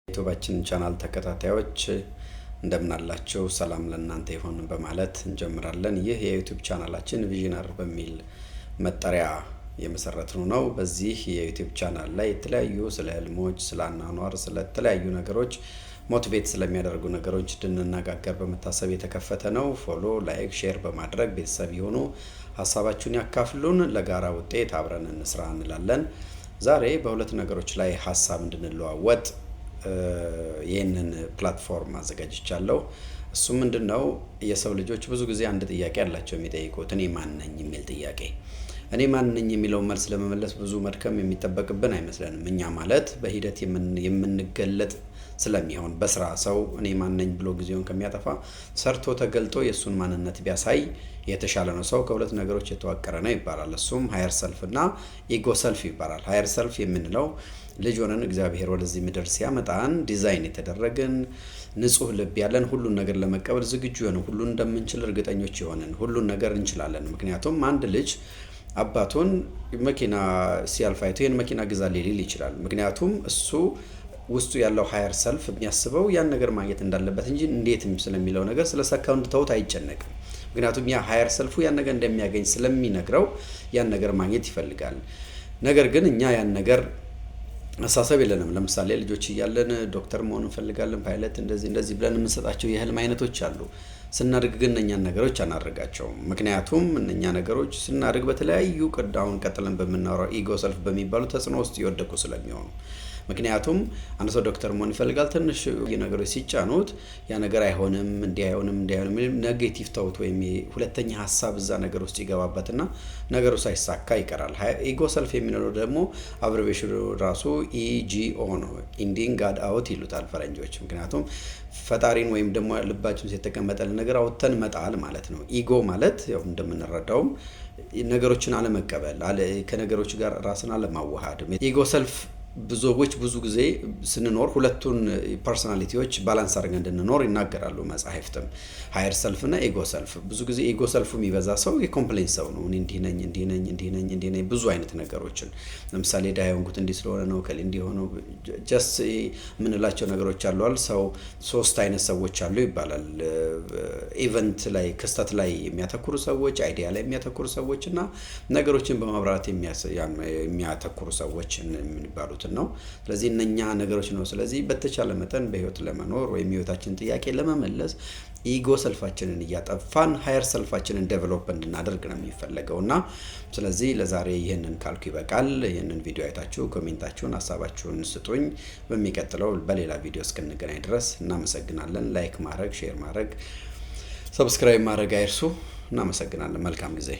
ዩቲዩባችን ቻናል ተከታታዮች እንደምን አላችሁ? ሰላም ለእናንተ ይሁን በማለት እንጀምራለን። ይህ የዩቲዩብ ቻናላችን ቪዥነር በሚል መጠሪያ የመሰረትነው ነው። በዚህ የዩቲዩብ ቻናል ላይ የተለያዩ ስለ ህልሞች፣ ስለ አኗኗር፣ ስለ ተለያዩ ነገሮች ሞቲቬት ስለሚያደርጉ ነገሮች እንድንነጋገር በመታሰብ የተከፈተ ነው። ፎሎ፣ ላይክ፣ ሼር በማድረግ ቤተሰብ ይሁኑ። ሀሳባችሁን ያካፍሉን። ለጋራ ውጤት አብረን እንስራ እንላለን። ዛሬ በሁለት ነገሮች ላይ ሀሳብ እንድንለዋወጥ ይህንን ፕላትፎርም አዘጋጅቻለሁ። እሱ ምንድነው? የሰው ልጆች ብዙ ጊዜ አንድ ጥያቄ አላቸው የሚጠይቁት፣ እኔ ማን ነኝ የሚል ጥያቄ። እኔ ማን ነኝ የሚለውን መልስ ለመመለስ ብዙ መድከም የሚጠበቅብን አይመስለንም። እኛ ማለት በሂደት የምንገለጥ ስለሚሆን በስራ ሰው እኔ ማን ነኝ ብሎ ጊዜውን ከሚያጠፋ ሰርቶ ተገልጦ የእሱን ማንነት ቢያሳይ የተሻለ ነው። ሰው ከሁለት ነገሮች የተዋቀረ ነው ይባላል። እሱም ሃየር ሰልፍ እና ኢጎ ሰልፍ ይባላል። ሃየር ሰልፍ የምንለው ልጅ ሆነን እግዚአብሔር ወደዚህ ምድር ሲያመጣን ዲዛይን የተደረግን ንጹህ ልብ ያለን ሁሉን ነገር ለመቀበል ዝግጁ የሆነ ሁሉን እንደምንችል እርግጠኞች የሆነን ሁሉን ነገር እንችላለን። ምክንያቱም አንድ ልጅ አባቱን መኪና ሲያልፍ አይቶ ይህን መኪና ግዛልኝ ሊል ይችላል። ምክንያቱም እሱ ውስጡ ያለው ሃየር ሰልፍ የሚያስበው ያን ነገር ማግኘት እንዳለበት እንጂ እንዴትም ስለሚለው ነገር ስለ ሰካውንድ ተውት አይጨነቅም። ምክንያቱም ያ ሃየር ሰልፉ ያን ነገር እንደሚያገኝ ስለሚነግረው ያን ነገር ማግኘት ይፈልጋል። ነገር ግን እኛ ያን ነገር አሳሰብ የለንም። ለምሳሌ ልጆች እያለን ዶክተር መሆን እንፈልጋለን፣ ፓይለት፣ እንደዚህ ብለን የምንሰጣቸው የህልም አይነቶች አሉ። ስናድግ ግን እነኛን ነገሮች አናደርጋቸውም። ምክንያቱም እነኛ ነገሮች ስናድግ በተለያዩ አሁን ቀጥለን በምናወራው ኢጎ ሰልፍ በሚባሉ ተጽዕኖ ውስጥ የወደቁ ስለሚሆኑ ምክንያቱም አንድ ሰው ዶክተር መሆን ይፈልጋል። ትንሽ ነገሮች ሲጫኑት ያ ነገር አይሆንም፣ እንዲህ አይሆንም ኔጌቲቭ ተውት ወይም ሁለተኛ ሀሳብ እዛ ነገር ውስጥ ይገባበትና ነገሩ ሳይሳካ ይቀራል። ኢጎ ሰልፍ የሚለው ደግሞ አብሬቬሽኑ ራሱ ኢጂኦ ነው። ኢንዲንግ ጋድ አውት ይሉታል ፈረንጆች። ምክንያቱም ፈጣሪን ወይም ደግሞ ልባችን የተቀመጠልን ነገር አውጥተን መጣል ማለት ነው። ኢጎ ማለት ያው እንደምንረዳውም ነገሮችን አለመቀበል፣ ከነገሮች ጋር ራስን አለማዋሃድ። ኢጎ ሰልፍ ብዙ ጊዜ ስንኖር ሁለቱን ፐርሶናሊቲዎች ባላንስ አድርገን እንድንኖር ይናገራሉ መጻሕፍትም። ሃየር ሰልፍ እና ኢጎ ሰልፍ። ብዙ ጊዜ ኢጎ ሰልፉ የሚበዛ ሰው የኮምፕሌንስ ሰው ነው። እንዲህ ነኝ ብዙ አይነት ነገሮችን ለምሳሌ ዳይሆንኩት እንዲህ ስለሆነ ነው ከሊ እንዲሆነው ጀስት የምንላቸው ነገሮች አሉ። ሰው ሶስት አይነት ሰዎች አሉ ይባላል። ኢቨንት ላይ ክስተት ላይ የሚያተኩሩ ሰዎች፣ አይዲያ ላይ የሚያተኩሩ ሰዎች እና ነገሮችን በማብራራት የሚያተኩሩ ሰዎች የሚባሉት ነው። ስለዚህ እነኛ ነገሮች ነው። ስለዚህ በተቻለ መጠን በህይወት ለመኖር ወይም ህይወታችንን ጥያቄ ለመመለስ ኢጎ ሰልፋችንን እያጠፋን ሃየር ሰልፋችንን ዴቨሎፕ እንድናደርግ ነው የሚፈለገው እና ስለዚህ ለዛሬ ይህንን ካልኩ ይበቃል። ይህንን ቪዲዮ አይታችሁ ኮሜንታችሁን፣ ሀሳባችሁን ስጡኝ። በሚቀጥለው በሌላ ቪዲዮ እስክንገናኝ ድረስ እናመሰግናለን። ላይክ ማድረግ፣ ሼር ማድረግ፣ ሰብስክራይብ ማድረግ አይርሱ። እናመሰግናለን። መልካም ጊዜ